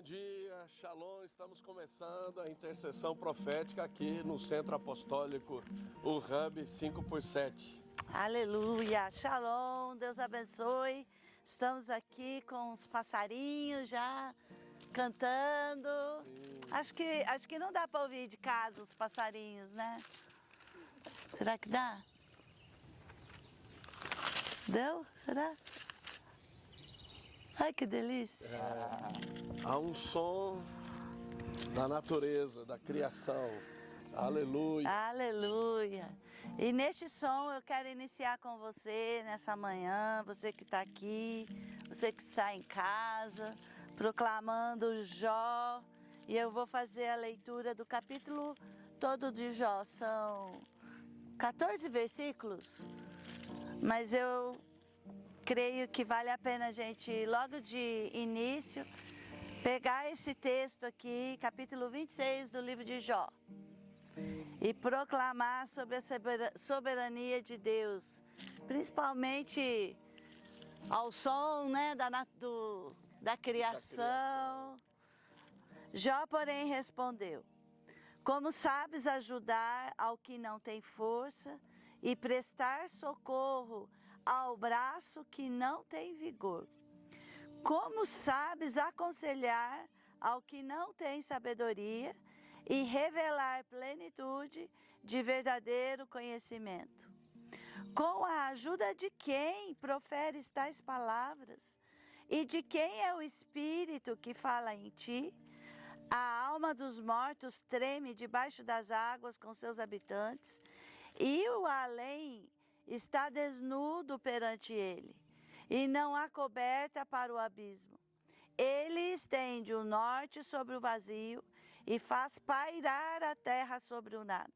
Bom dia, Shalom, estamos começando a intercessão profética aqui no Centro Apostólico, o Hub 5x7. Aleluia, Shalom, Deus abençoe. Estamos aqui com os passarinhos já cantando. Acho que não dá para ouvir de casa os passarinhos, né? Será que dá? Deu? Será? Ai, que delícia. Há um som da natureza, da criação. Aleluia. Aleluia. E neste som eu quero iniciar com você nessa manhã, você que está aqui, você que está em casa, proclamando Jó. E eu vou fazer a leitura do capítulo todo de Jó. São 14 versículos, mas eu creio que vale a pena a gente, logo de início, pegar esse texto aqui, capítulo 26 do livro de Jó, e proclamar sobre a soberania de Deus, principalmente ao som, né, da criação. Jó, porém, respondeu: como sabes ajudar ao que não tem força e prestar socorro ao braço que não tem vigor? Como sabes aconselhar ao que não tem sabedoria e revelar plenitude de verdadeiro conhecimento? Com a ajuda de quem proferes tais palavras? E de quem é o Espírito que fala em ti? A alma dos mortos treme debaixo das águas com seus habitantes, e o além está desnudo perante ele, e não há coberta para o abismo. Ele estende o norte sobre o vazio e faz pairar a terra sobre o nada.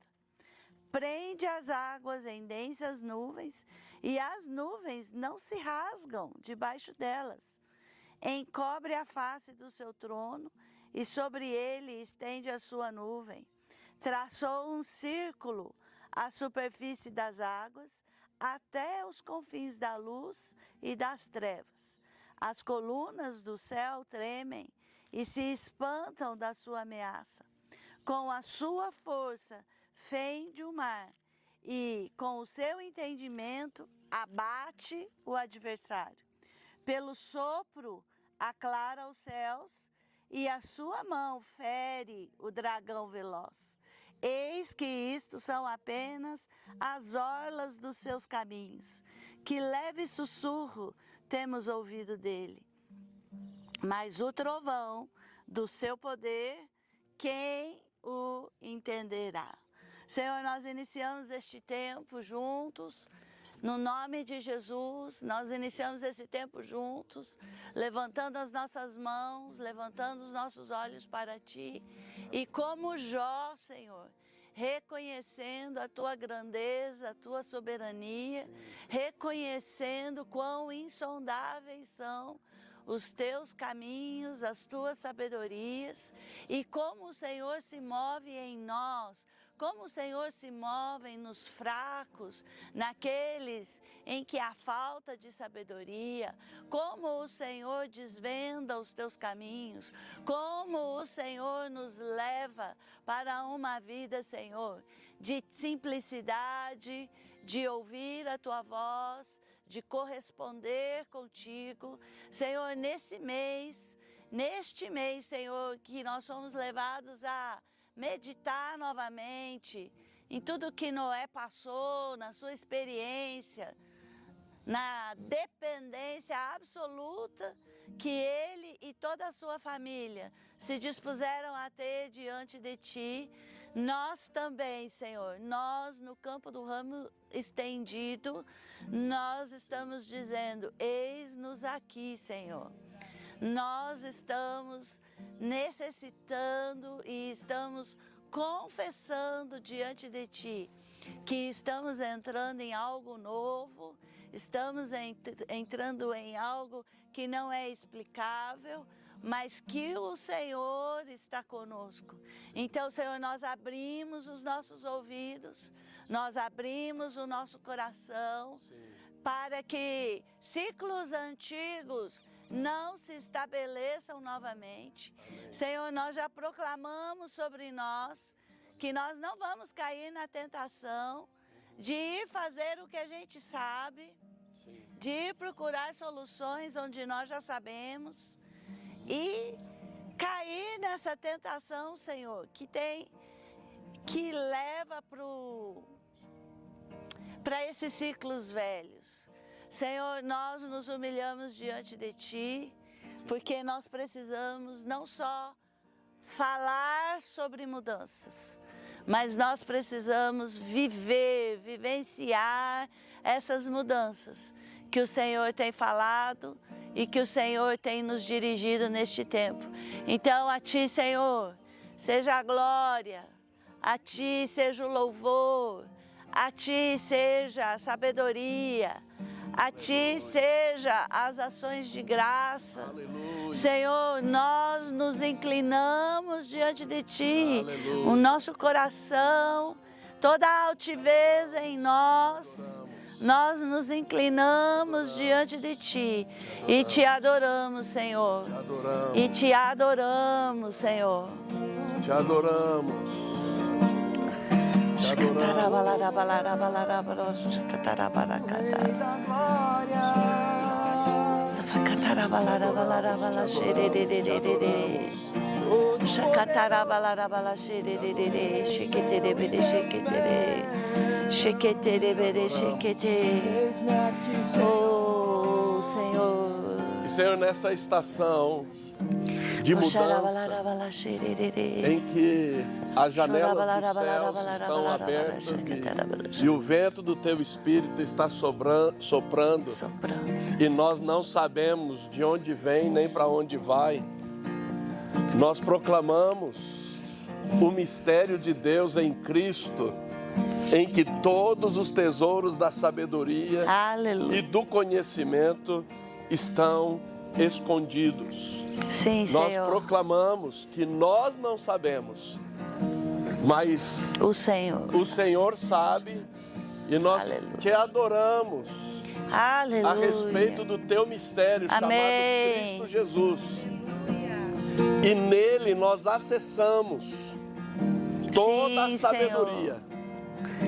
Prende as águas em densas nuvens, e as nuvens não se rasgam debaixo delas. Encobre a face do seu trono, e sobre ele estende a sua nuvem. Traçou um círculo à superfície das águas, até os confins da luz e das trevas. As colunas do céu tremem e se espantam da sua ameaça. Com a sua força fende o mar, e com o seu entendimento abate o adversário. Pelo sopro aclara os céus, e a sua mão fere o dragão veloz. Eis que isto são apenas as orlas dos seus caminhos, que leve sussurro temos ouvido dele. Mas o trovão do seu poder, quem o entenderá? Senhor, nós iniciamos este tempo juntos. No nome de Jesus, nós iniciamos esse tempo juntos, levantando as nossas mãos, levantando os nossos olhos para Ti. E como Jó, Senhor, reconhecendo a Tua grandeza, a Tua soberania, reconhecendo quão insondáveis são os Teus caminhos, as Tuas sabedorias, e como o Senhor se move em nós, como o Senhor se move nos fracos, naqueles em que há falta de sabedoria, como o Senhor desvenda os Teus caminhos, como o Senhor nos leva para uma vida, Senhor, de simplicidade, de ouvir a Tua voz, de corresponder contigo. Senhor, neste mês, Senhor, que nós somos levados a meditar novamente em tudo que Noé passou, na sua experiência, na dependência absoluta que ele e toda a sua família se dispuseram a ter diante de Ti. Nós também, Senhor, nós no campo do ramo estendido, nós estamos dizendo: eis-nos aqui, Senhor. Nós estamos necessitando e estamos confessando diante de Ti que estamos entrando em algo novo, estamos entrando em algo que não é explicável, mas que o Senhor está conosco. Então, Senhor, nós abrimos os nossos ouvidos, nós abrimos o nosso coração, para que ciclos antigos não se estabeleçam novamente. Senhor, nós já proclamamos sobre nós que nós não vamos cair na tentação de ir fazer o que a gente sabe, de ir procurar soluções onde nós já sabemos e cair nessa tentação, Senhor, que leva para esses ciclos velhos. Senhor, nós nos humilhamos diante de Ti, porque nós precisamos não só falar sobre mudanças, mas nós precisamos vivenciar essas mudanças que o Senhor tem falado e que o Senhor tem nos dirigido neste tempo. Então, a Ti, Senhor, seja a glória, a Ti seja o louvor, a Ti seja a sabedoria, a Ti seja as ações de graça. Aleluia. Senhor, nós nos inclinamos diante de Ti, Aleluia. o nosso coração, toda a altivez em nós, nós nos inclinamos diante de Ti e Te adoramos, Senhor. Te adoramos. E Te adoramos, Senhor. Te adoramos. Oh, Senhor. E, Senhor, nesta estação de mudança, em que as janelas dos céus estão abertas e o vento do Teu Espírito está soprando, e nós não sabemos de onde vem nem para onde vai, nós proclamamos o mistério de Deus em Cristo, em que todos os tesouros da sabedoria Aleluia. e do conhecimento estão escondidos. Sim, Nós Senhor. proclamamos que nós não sabemos, mas O Senhor sabe, e nós Aleluia. Te adoramos Aleluia. a respeito do Teu mistério chamado Amém. Cristo Jesus. E nele nós acessamos toda Sim, a sabedoria.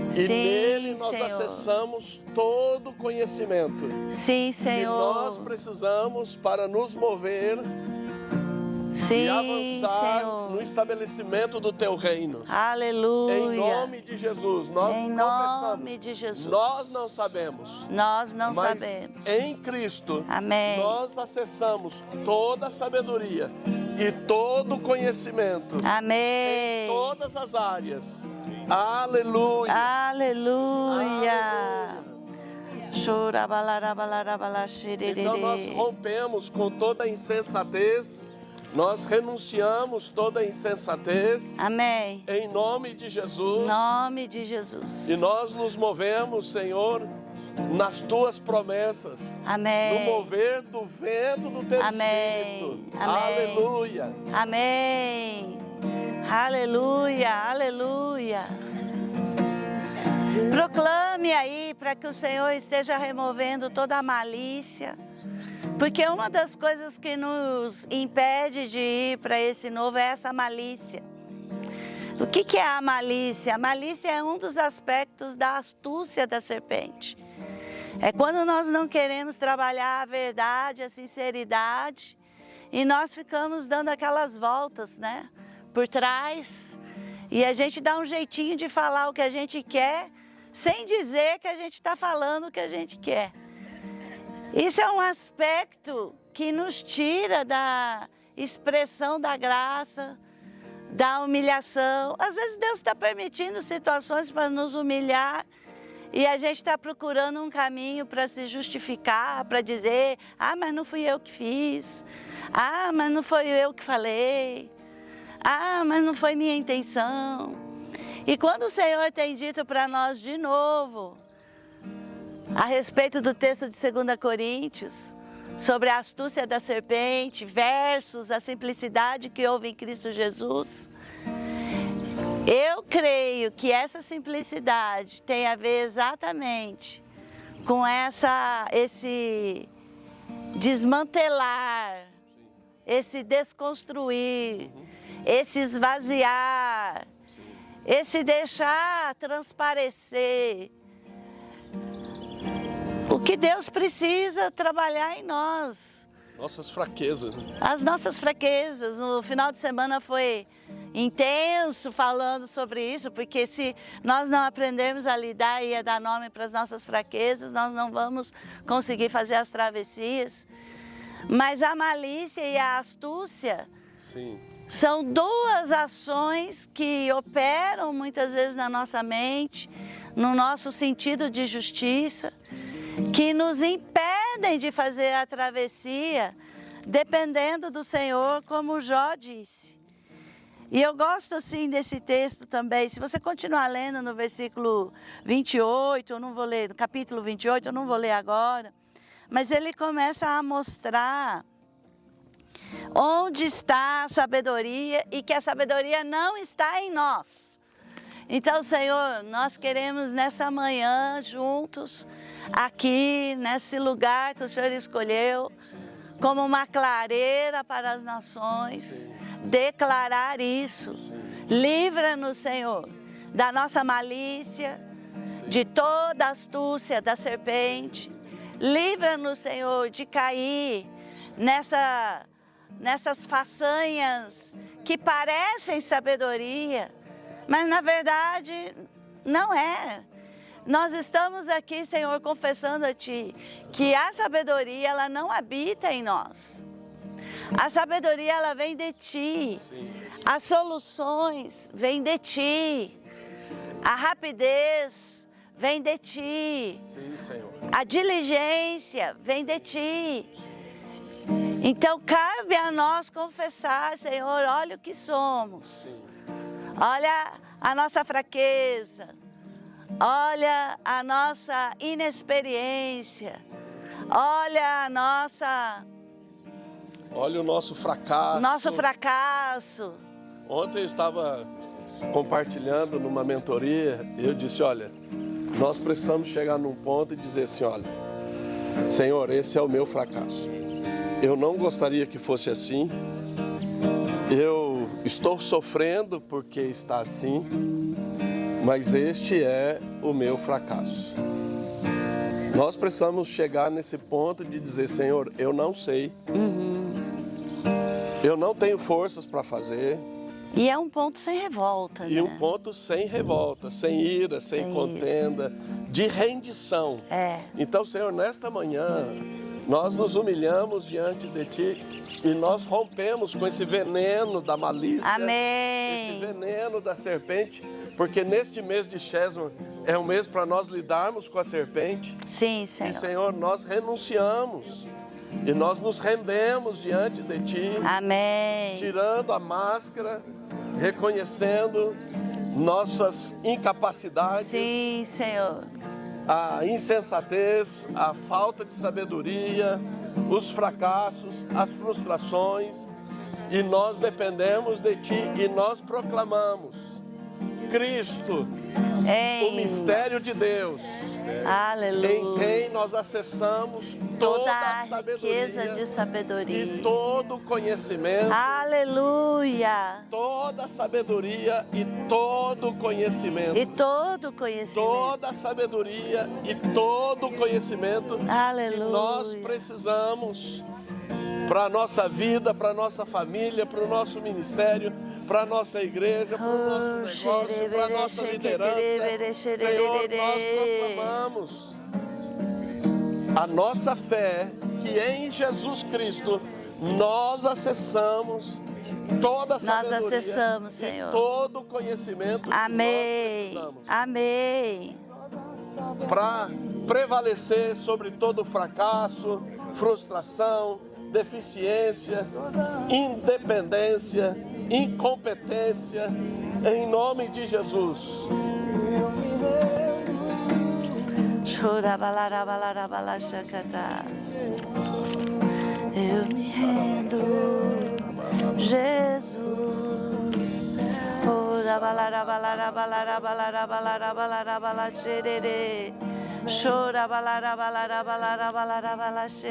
E Sim, nele nós Senhor. acessamos todo o conhecimento Sim, que Senhor. nós precisamos para nos mover Sim, e avançar Senhor. no estabelecimento do Teu reino. Aleluia. Em nome de Jesus, nós Em confessamos. nome de Jesus. Nós não sabemos, Nós não mas sabemos. em Cristo Amém. nós acessamos toda a sabedoria e todo o conhecimento Amém. em todas as áreas. Aleluia. Aleluia. Então nós rompemos com toda a insensatez, nós renunciamos toda a insensatez Amém. em nome de Em Jesus. nome de Jesus. E nós nos movemos, Senhor, nas Tuas promessas, Amém. no mover do vento do Teu Amém. Espírito. Amém. Aleluia. Amém. Aleluia. Aleluia. Proclame aí para que o Senhor esteja removendo toda a malícia. Porque uma das coisas que nos impede de ir para esse novo é essa malícia. O que é a malícia? A malícia é um dos aspectos da astúcia da serpente. É quando nós não queremos trabalhar a verdade, a sinceridade, e nós ficamos dando aquelas voltas, né, por trás, e a gente dá um jeitinho de falar o que a gente quer, sem dizer que a gente está falando o que a gente quer. Isso é um aspecto que nos tira da expressão da graça, da humilhação. Às vezes Deus está permitindo situações para nos humilhar e a gente está procurando um caminho para se justificar, para dizer, ah, mas não fui eu que fiz, ah, mas não foi eu que falei, ah, mas não foi minha intenção. E quando o Senhor tem dito para nós de novo, a respeito do texto de 2 Coríntios, sobre a astúcia da serpente versus a simplicidade que houve em Cristo Jesus, eu creio que essa simplicidade tem a ver exatamente com desmantelar, esse desconstruir, esse esvaziar, esse deixar transparecer o que Deus precisa trabalhar em nós. Nossas fraquezas. As nossas fraquezas. No final de semana foi intenso falando sobre isso, porque se nós não aprendermos a lidar e a dar nome para as nossas fraquezas, nós não vamos conseguir fazer as travessias. Mas a malícia e a astúcia são duas ações que operam muitas vezes na nossa mente, no nosso sentido de justiça, que nos impedem de fazer a travessia, dependendo do Senhor, como Jó disse. E eu gosto assim desse texto também. Se você continuar lendo no versículo 28, eu não vou ler, no capítulo 28, eu não vou ler agora, mas ele começa a mostrar onde está a sabedoria e que a sabedoria não está em nós. Então, Senhor, nós queremos nessa manhã juntos, aqui nesse lugar que o Senhor escolheu, como uma clareira para as nações, declarar isso. Livra-nos, Senhor, da nossa malícia, de toda a astúcia da serpente. Livra-nos, Senhor, de cair nessas façanhas que parecem sabedoria, mas na verdade não é. Nós estamos aqui, Senhor, confessando a Ti que a sabedoria, ela não habita em nós. A sabedoria, ela vem de Ti. As soluções vêm de Ti. A rapidez vem de Ti. A diligência vem de Ti. Então, cabe a nós confessar, Senhor, olha o que somos. Olha a nossa fraqueza. Olha a nossa inexperiência. Olha a nossa... Olha o nosso fracasso. Nosso fracasso. Ontem eu estava compartilhando numa mentoria e eu disse, olha, nós precisamos chegar num ponto e dizer assim, olha, Senhor, esse é o meu fracasso. Eu não gostaria que fosse assim. Eu estou sofrendo porque está assim, mas este é o meu fracasso. Nós precisamos chegar nesse ponto de dizer, Senhor, eu não sei. Eu não tenho forças para fazer. E é um ponto sem revolta, né? E um ponto sem revolta, sem ira, sem contenda, de rendição. Então, Senhor, nesta manhã, nós nos humilhamos diante de Ti e nós rompemos com esse veneno da malícia, esse veneno da serpente, porque neste mês de Chesma é um mês para nós lidarmos com a serpente. Sim, Senhor. E, Senhor, nós renunciamos e nós nos rendemos diante de Ti. Amém. Tirando a máscara, reconhecendo nossas incapacidades. Sim, Senhor. A insensatez, a falta de sabedoria, os fracassos, as frustrações, e nós dependemos de Ti e nós proclamamos Cristo, o mistério de Deus, aleluia, em quem nós acessamos toda a riqueza de sabedoria e todo o conhecimento, aleluia, toda a sabedoria e todo o conhecimento, toda a sabedoria e todo o conhecimento, aleluia, que nós precisamos para a nossa vida, para a nossa família, para o nosso ministério, para a nossa igreja, para o nosso negócio, para a nossa liderança. Senhor, nós proclamamos a nossa fé que em Jesus Cristo nós acessamos toda a sabedoria, nós acessamos, Senhor, e todo o conhecimento. Amém. Que nós precisamos. Amém. Para prevalecer sobre todo fracasso, frustração, deficiência, independência, incompetência, em nome de Jesus. Eu me rendo, Jesus. Chora balarabalache.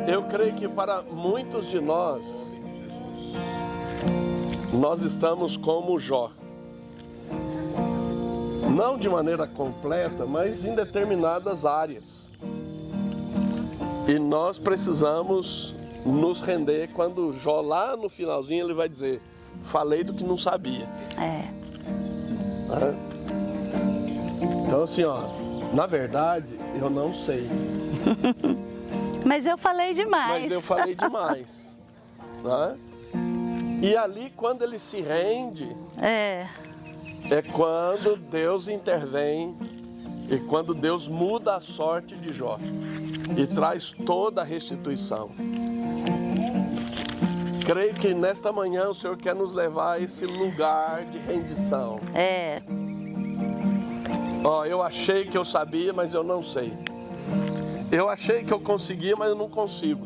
Eu creio que para muitos de nós estamos como Jó. Não de maneira completa, mas em determinadas áreas. E nós precisamos nos render quando Jó, lá no finalzinho, ele vai dizer: falei do que não sabia. Então assim, ó, na verdade, eu não sei. Mas eu falei demais. Mas eu falei demais. Né? E ali, quando ele se rende, é quando Deus intervém e quando Deus muda a sorte de Jó e traz toda a restituição. Creio que nesta manhã o Senhor quer nos levar a esse lugar de rendição. Eu achei que eu sabia, mas eu não sei. Eu achei que eu conseguia, mas eu não consigo.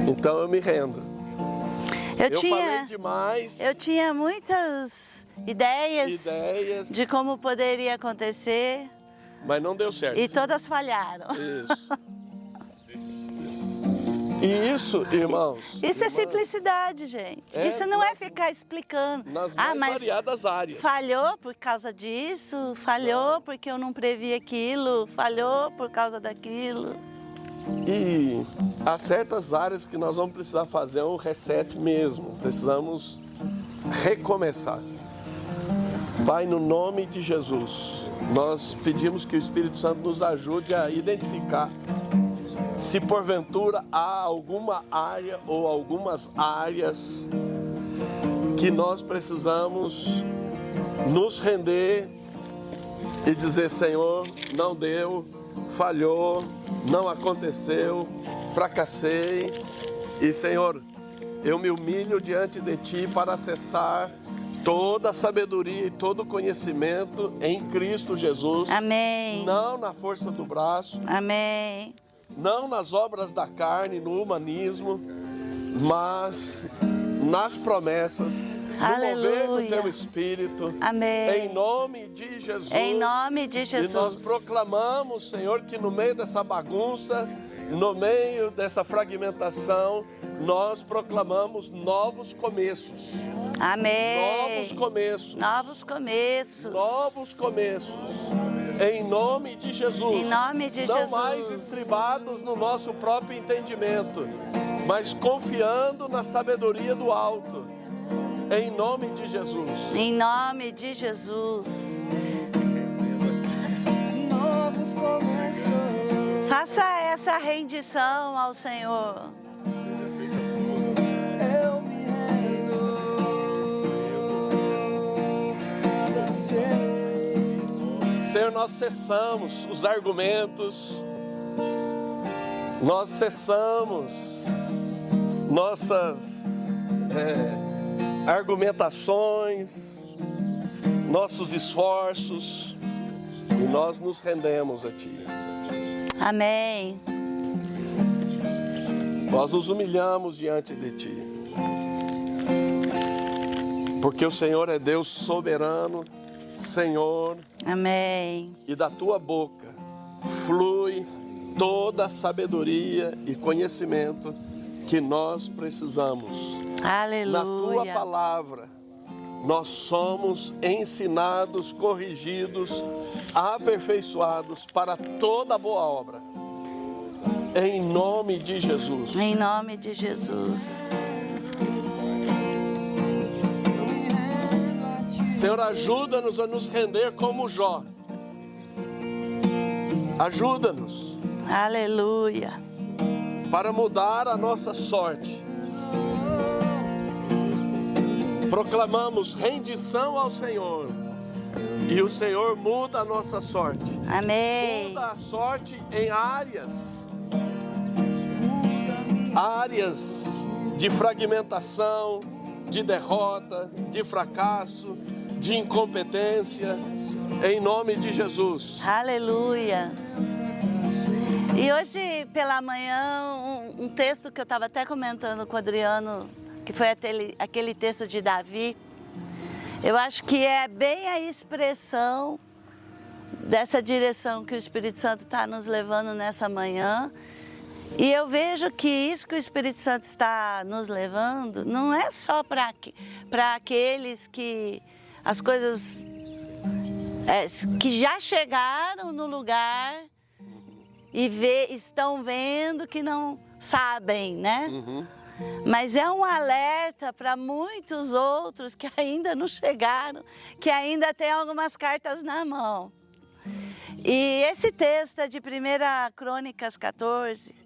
Então eu me rendo. Eu falei demais. Eu tinha muitas ideias de como poderia acontecer. Mas não deu certo. E todas falharam. Isso. E isso, irmãos... Isso é simplicidade, gente. Isso não é ficar explicando. Nas mais variadas áreas. Falhou por causa disso, falhou porque eu não previ aquilo, falhou por causa daquilo. E há certas áreas que nós vamos precisar fazer um reset mesmo. Precisamos recomeçar. Pai, no nome de Jesus, nós pedimos que o Espírito Santo nos ajude a identificar se porventura há alguma área ou algumas áreas que nós precisamos nos render e dizer: Senhor, não deu, falhou, não aconteceu, fracassei. E Senhor, eu me humilho diante de Ti para acessar toda a sabedoria e todo o conhecimento em Cristo Jesus. Amém. Não na força do braço. Amém. Não nas obras da carne, no humanismo, mas nas promessas, no mover do Teu Espírito. Amém. Em nome de Jesus. Em nome de Jesus. E nós proclamamos, Senhor, que no meio dessa bagunça, no meio dessa fragmentação, nós proclamamos novos começos. Amém. Novos começos. Novos começos. Novos começos. Em nome de Jesus. Em nome de Jesus. Não mais estribados no nosso próprio entendimento, mas confiando na sabedoria do alto. Em nome de Jesus. Em nome de Jesus. Novos começos. Faça essa rendição ao Senhor. Eu me rendo. Senhor, nós cessamos os argumentos, nós cessamos nossas argumentações, nossos esforços, e nós nos rendemos a Ti. Amém. Nós nos humilhamos diante de Ti, porque o Senhor é Deus soberano, Senhor. Amém. E da Tua boca flui toda a sabedoria e conhecimento que nós precisamos. Aleluia. Na Tua palavra, nós somos ensinados, corrigidos, aperfeiçoados para toda boa obra. Em nome de Jesus. Em nome de Jesus. Senhor, ajuda-nos a nos render como Jó. Ajuda-nos. Aleluia. Para mudar a nossa sorte. Proclamamos rendição ao Senhor. E o Senhor muda a nossa sorte. Amém. Muda a sorte em áreas de fragmentação, de derrota, de fracasso, de incompetência, em nome de Jesus. Aleluia. E hoje pela manhã, um texto que eu estava até comentando com o Adriano, que foi aquele texto de Davi, eu acho que é bem a expressão dessa direção que o Espírito Santo está nos levando nessa manhã. E eu vejo que isso que o Espírito Santo está nos levando não é só para aqueles que as coisas que já chegaram no lugar e estão vendo que não sabem, né? Mas é um alerta para muitos outros que ainda não chegaram, que ainda têm algumas cartas na mão. E esse texto é de 1 Crônicas 14.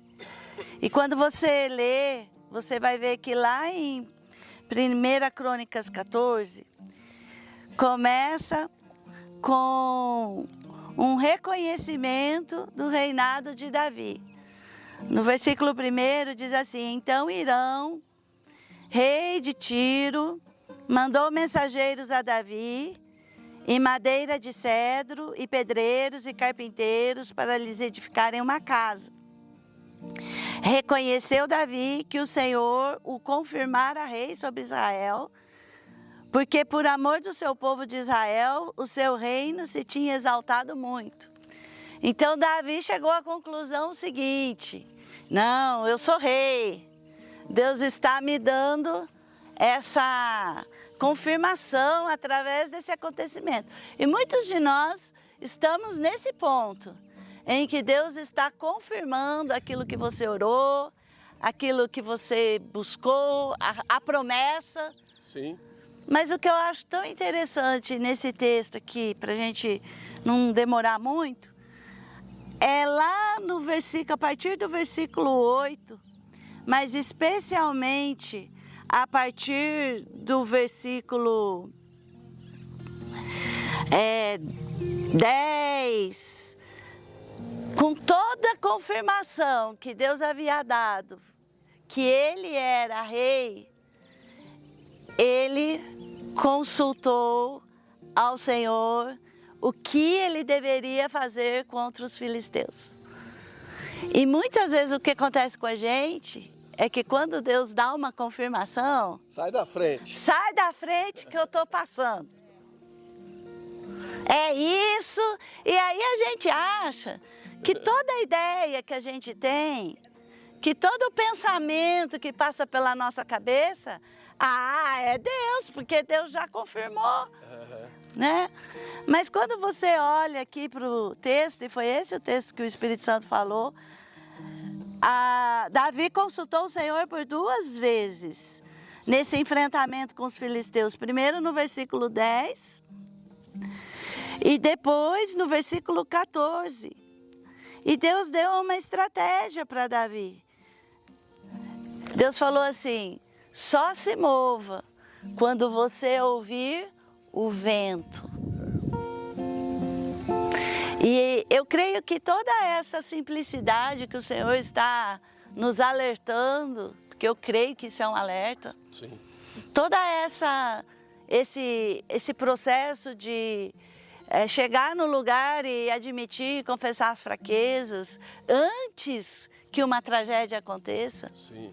E quando você lê, você vai ver que lá em 1 Crônicas 14, começa com um reconhecimento do reinado de Davi. No versículo 1 diz assim: então Hirão, rei de Tiro, mandou mensageiros a Davi, e madeira de cedro, e pedreiros e carpinteiros para lhes edificarem uma casa. Reconheceu Davi que o Senhor o confirmara rei sobre Israel, porque por amor do seu povo de Israel, o seu reino se tinha exaltado muito. Então Davi chegou à conclusão seguinte: não, eu sou rei. Deus está me dando essa confirmação através desse acontecimento. E muitos de nós estamos nesse ponto, em que Deus está confirmando aquilo que você orou, aquilo que você buscou, a promessa. Sim. Mas o que eu acho tão interessante nesse texto aqui, para a gente não demorar muito, é lá no versículo, a partir do versículo 8, mas especialmente a partir do versículo 10, com toda a confirmação que Deus havia dado, que ele era rei, ele consultou ao Senhor o que ele deveria fazer contra os filisteus. E muitas vezes o que acontece com a gente é que quando Deus dá uma confirmação... Sai da frente. Sai da frente que eu estou passando. É isso, e aí a gente acha que toda a ideia que a gente tem, que todo o pensamento que passa pela nossa cabeça, é Deus, porque Deus já confirmou, né? Mas quando você olha aqui para o texto, e foi esse o texto que o Espírito Santo falou, Davi consultou o Senhor por 2 vezes nesse enfrentamento com os filisteus. Primeiro no versículo 10 e depois no versículo 14. E Deus deu uma estratégia para Davi. Deus falou assim: só se mova quando você ouvir o vento. E eu creio que toda essa simplicidade que o Senhor está nos alertando, porque eu creio que isso é um alerta. Sim. Toda esse processo de chegar no lugar e admitir e confessar as fraquezas antes que uma tragédia aconteça. Sim.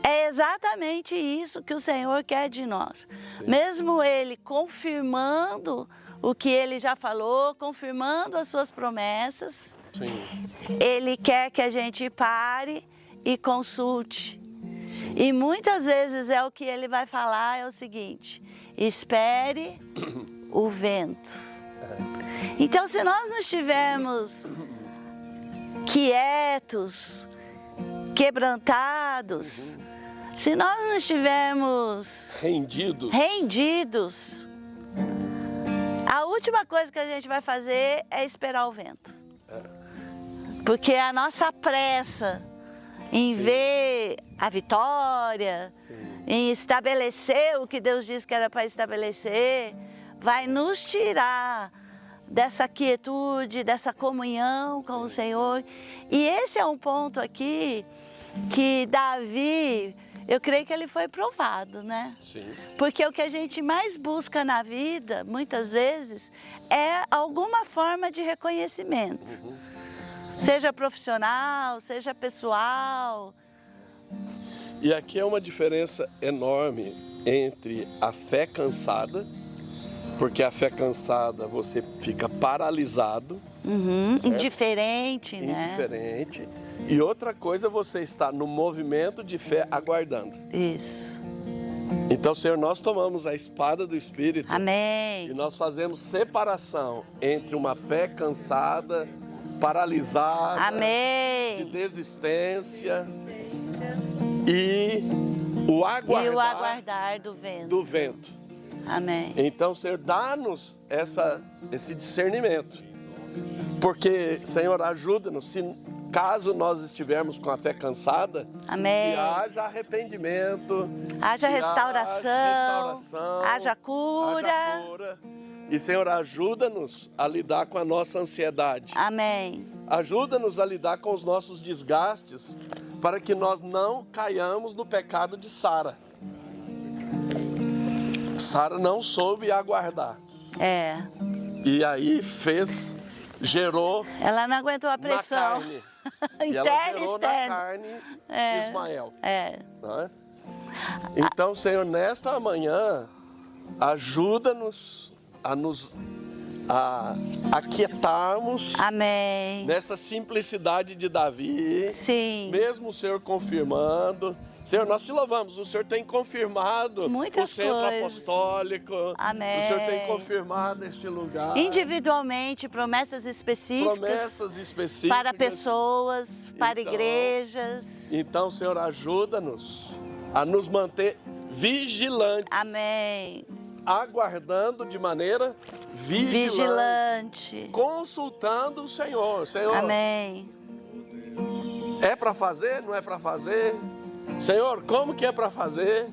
É exatamente isso que o Senhor quer de nós. Sim. Mesmo Ele confirmando o que Ele já falou, confirmando as suas promessas, Sim. Ele quer que a gente pare e consulte. E muitas vezes o que Ele vai falar é o seguinte: espere o vento. Então, se nós não estivermos quietos, quebrantados, se nós não estivermos rendidos, a última coisa que a gente vai fazer é esperar o vento. Porque a nossa pressa em ver a vitória, em estabelecer o que Deus disse que era para estabelecer, vai nos tirar dessa quietude, dessa comunhão com o Senhor. E esse é um ponto aqui que Davi, eu creio que ele foi provado, né? Sim. Porque o que a gente mais busca na vida, muitas vezes, é alguma forma de reconhecimento. Seja profissional, seja pessoal. E aqui é uma diferença enorme entre a fé cansada, porque a fé cansada você fica paralisado, Indiferente, né? indiferente. E outra coisa, você está no movimento de fé aguardando. Isso. Então, Senhor, nós tomamos a espada do Espírito. Amém. E nós fazemos separação entre uma fé cansada, paralisada, Amém. de desistência e o aguardar, do vento. do vento. Amém. Então, Senhor, dá-nos esse discernimento. Porque, Senhor, ajuda-nos, caso nós estivermos com a fé cansada, Amém. que haja arrependimento, Haja que restauração, haja cura. E, Senhor, ajuda-nos a lidar com a nossa ansiedade. Amém. Ajuda-nos a lidar com os nossos desgastes, para que nós não caiamos no pecado de Sara. Sara não soube aguardar. É. E aí gerou Ela não aguentou a na pressão. carne. E ela Interna e gerou na externa. carne Ismael. É. Não é? Então, Senhor, nesta manhã, ajuda-nos a aquietarmos Amém. nesta simplicidade de Davi. Sim. Mesmo o Senhor confirmando. Senhor, nós te louvamos. O Senhor tem confirmado Muitas o centro coisas. apostólico. Amém. O Senhor tem confirmado este lugar. Individualmente, promessas específicas. Promessas específicas. Para pessoas, para Então, igrejas. Então, Senhor, ajuda-nos a nos manter vigilantes. Amém. Aguardando de maneira vigilante. Vigilante. Consultando o Senhor. Senhor, Amém. é para fazer? Não é para fazer? Senhor, como que é para fazer?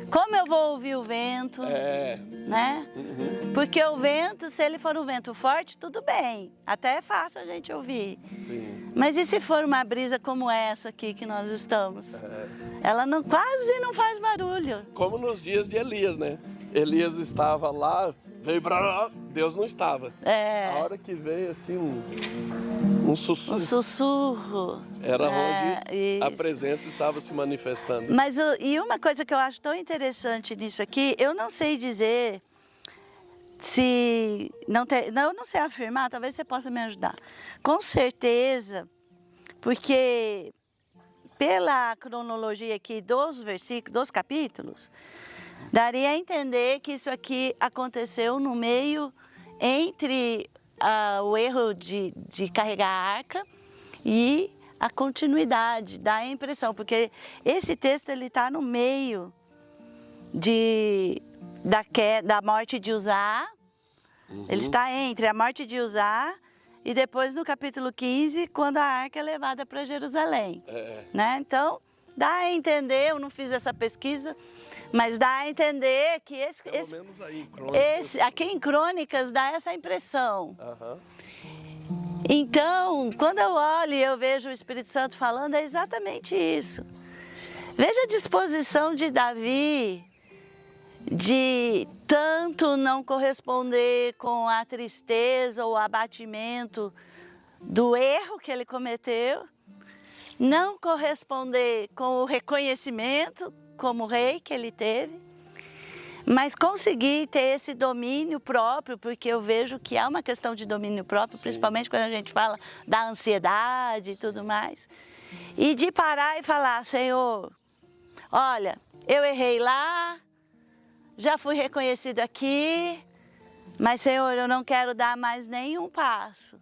Como eu vou ouvir o vento, né? Porque o vento, se ele for um vento forte, tudo bem. Até é fácil a gente ouvir. Sim. Mas e se for uma brisa como essa aqui que nós estamos? Ela quase não faz barulho. Como nos dias de Elias, né? Elias estava lá, veio para Deus não estava. É. A hora que veio assim um sussurro. Um sussurro. Era onde a isso. presença estava se manifestando. Mas e uma coisa que eu acho tão interessante nisso aqui, eu não sei dizer se... eu não sei afirmar, talvez você possa me ajudar. Com certeza, porque pela cronologia aqui dos versículos, dos capítulos, daria a entender que isso aqui aconteceu no meio entre o erro de carregar a arca e a continuidade, dá a impressão, porque esse texto ele está no meio da morte de Uzá, ele está entre a morte de Uzá e depois no capítulo 15, quando a arca é levada para Jerusalém. Né? Então, dá a entender, eu não fiz essa pesquisa, mas dá a entender que Pelo menos aí, em Crônicas. aqui em Crônicas dá essa impressão. Então, quando eu olho e eu vejo o Espírito Santo falando, é exatamente isso. Veja a disposição de Davi de tanto não corresponder com a tristeza ou abatimento do erro que ele cometeu, não corresponder com o reconhecimento como rei que ele teve, mas conseguir ter esse domínio próprio, porque eu vejo que há uma questão de domínio próprio, Sim. principalmente quando a gente fala da ansiedade e tudo mais, e de parar e falar, Senhor, olha, eu errei lá, já fui reconhecido aqui, mas Senhor, eu não quero dar mais nenhum passo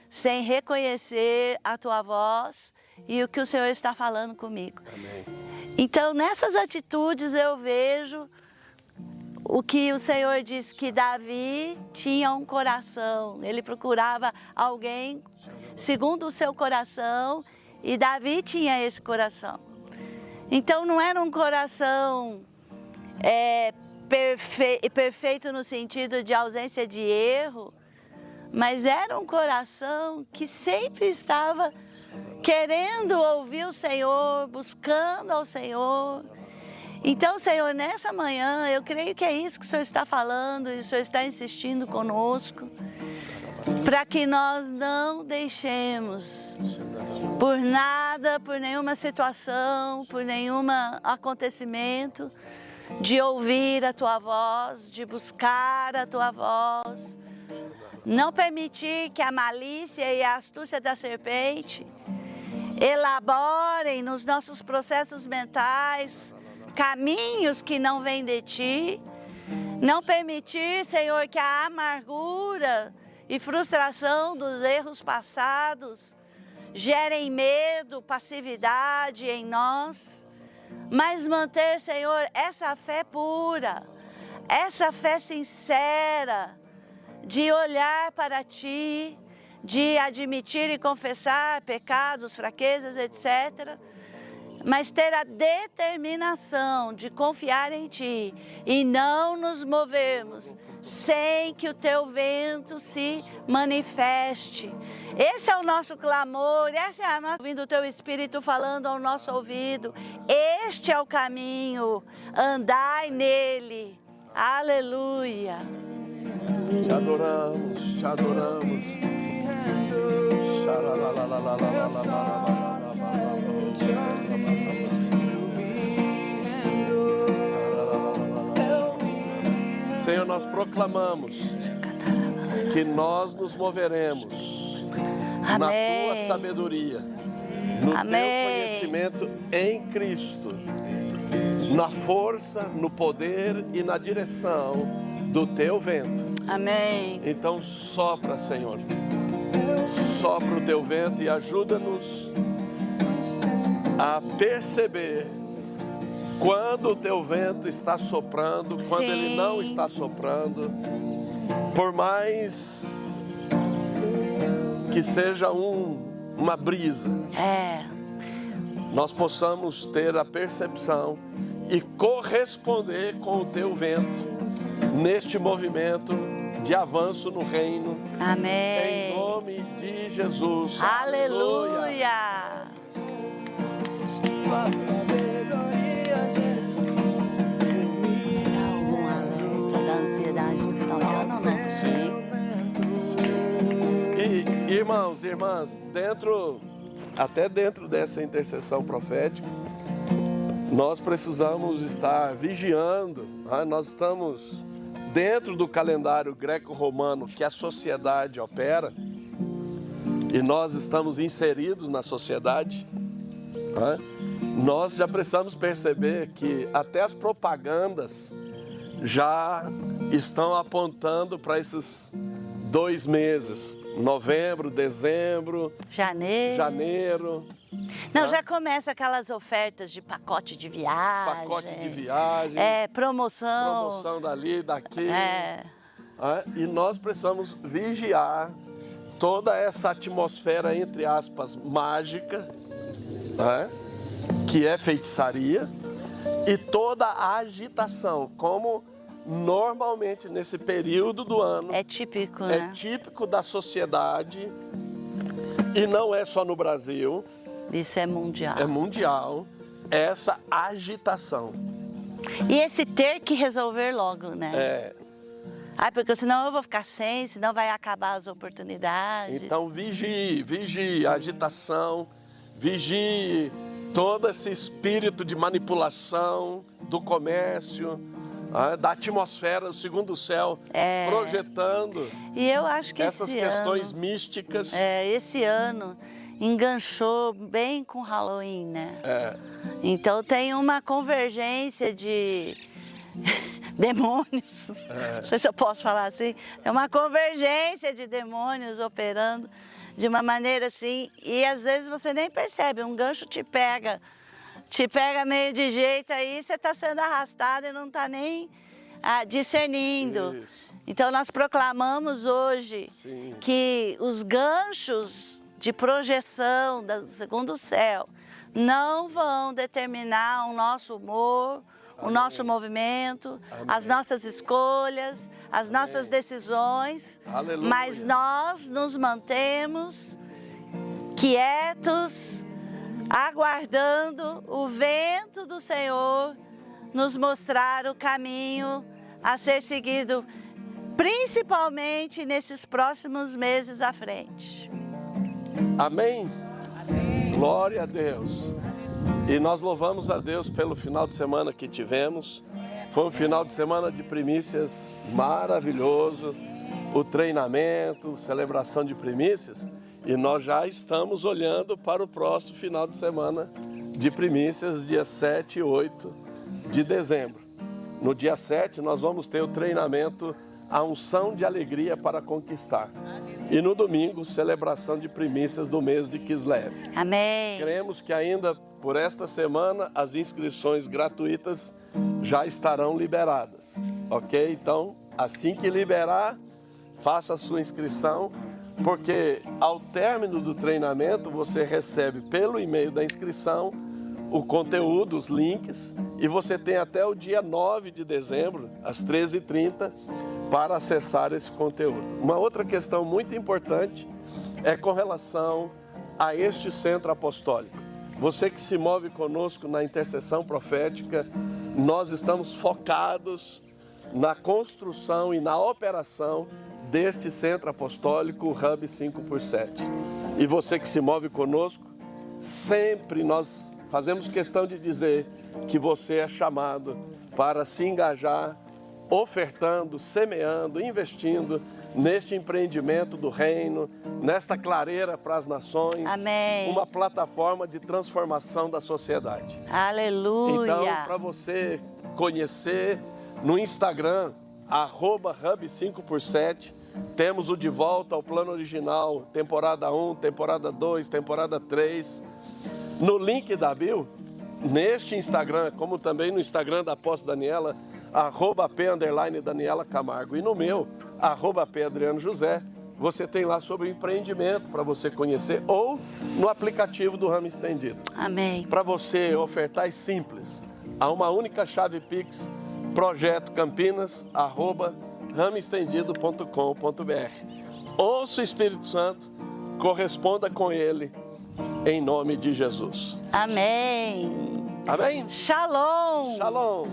sem reconhecer a Tua voz e o que o Senhor está falando comigo. Amém. Então, nessas atitudes eu vejo o que o Senhor diz, que Davi tinha um coração, ele procurava alguém segundo o seu coração e Davi tinha esse coração. Então, não era um coração perfeito no sentido de ausência de erro, mas era um coração que sempre estava querendo ouvir o Senhor, buscando ao Senhor. Então, Senhor, nessa manhã, eu creio que é isso que o Senhor está falando, e o Senhor está insistindo conosco, para que nós não deixemos por nada, por nenhuma situação, por nenhum acontecimento, de ouvir a Tua voz, de buscar a Tua voz. Não permitir que a malícia e a astúcia da serpente elaborem nos nossos processos mentais caminhos que não vêm de Ti. Não permitir, Senhor, que a amargura e frustração dos erros passados gerem medo, passividade em nós, mas manter, Senhor, essa fé pura, essa fé sincera, de olhar para Ti, de admitir e confessar pecados, fraquezas, etc., mas ter a determinação de confiar em Ti e não nos movermos sem que o Teu vento se manifeste. Esse é o nosso clamor, essa é a nossa... Ouvindo o Teu Espírito falando ao nosso ouvido, este é o caminho, andai nele. Aleluia. Te adoramos, te adoramos. Senhor, nós proclamamos que nós nos moveremos na Tua sabedoria, no Teu conhecimento em Cristo, na força, no poder e na direção do Teu vento. Amém. Então sopra, Senhor, sopra o Teu vento e ajuda-nos a perceber quando o Teu vento está soprando, quando ele não está soprando, por mais que seja uma brisa, nós possamos ter a percepção e corresponder com o Teu vento neste movimento de avanço no reino. Amém. Em nome de Jesus. Aleluia. Alguma luta da ansiedade do final de ano, não? Sim. E irmãos e irmãs, até dentro dessa intercessão profética, nós precisamos estar vigiando. Nós estamos dentro do calendário greco-romano que a sociedade opera, e nós estamos inseridos na sociedade. Nós já precisamos perceber que até as propagandas já estão apontando para esses 2 meses, novembro, dezembro, janeiro. Não, já começa aquelas ofertas de pacote de viagem. Pacote de viagem. Promoção. Promoção dali, daqui. E nós precisamos vigiar toda essa atmosfera, entre aspas, mágica, que é feitiçaria, e toda a agitação, como normalmente nesse período do ano. É típico, né? É típico da sociedade, e não é só no Brasil. Isso é mundial. É mundial, essa agitação. E esse ter que resolver logo, né? Porque senão eu vou ficar sem, senão vai acabar as oportunidades. Então vigie a agitação, vigie todo esse espírito de manipulação do comércio, da atmosfera, do segundo céu, projetando. E eu acho que essas questões místicas. Esse ano enganchou bem com Halloween, né? Então tem uma convergência de demônios, não sei se eu posso falar assim, é uma convergência de demônios operando de uma maneira assim, e às vezes você nem percebe, um gancho te pega meio de jeito, aí você está sendo arrastado e não está nem discernindo. Isso. Então nós proclamamos hoje que os ganchos de projeção do segundo céu não vão determinar o nosso humor, o nosso movimento, as nossas escolhas, as nossas decisões, mas nós nos mantemos quietos, aguardando o vento do Senhor nos mostrar o caminho a ser seguido principalmente nesses próximos meses à frente. Amém? Glória a Deus. E nós louvamos a Deus pelo final de semana que tivemos. Foi um final de semana de primícias maravilhoso. O treinamento, celebração de primícias. E nós já estamos olhando para o próximo final de semana de primícias, dia 7 e 8 de dezembro. No dia 7 nós vamos ter o treinamento A Unção de Alegria para Conquistar. E no domingo, celebração de primícias do mês de Kislev. Amém. Cremos que ainda por esta semana as inscrições gratuitas já estarão liberadas, ok? Então, assim que liberar, faça a sua inscrição, porque ao término do treinamento você recebe pelo e-mail da inscrição o conteúdo, os links, e você tem até o dia 9 de dezembro, às 13h30, para acessar esse conteúdo. Uma outra questão muito importante é com relação a este centro apostólico. Você que se move conosco na intercessão profética, nós estamos focados na construção e na operação deste centro apostólico, o Hub 5x7. E você que se move conosco, sempre nós fazemos questão de dizer que você é chamado para se engajar, ofertando, semeando, investindo neste empreendimento do reino, nesta clareira para as nações. Amém. Uma plataforma de transformação da sociedade. Aleluia. Então, para você conhecer no Instagram, @Hub5x7, temos o De Volta ao Plano Original, temporada 1, temporada 2, temporada 3. No link da bio, neste Instagram, como também no Instagram da Apóstola Daniela, @P_Daniela Camargo. E no meu, @P_Adriano_José, você tem lá sobre o empreendimento para você conhecer, ou no aplicativo do Ramo Estendido. Amém. Para você ofertar é simples. Há uma única chave Pix, projetocampinas@ramoestendido.com.br. Ouça o Espírito Santo, corresponda com ele, em nome de Jesus. Amém. Amém? Shalom. Shalom.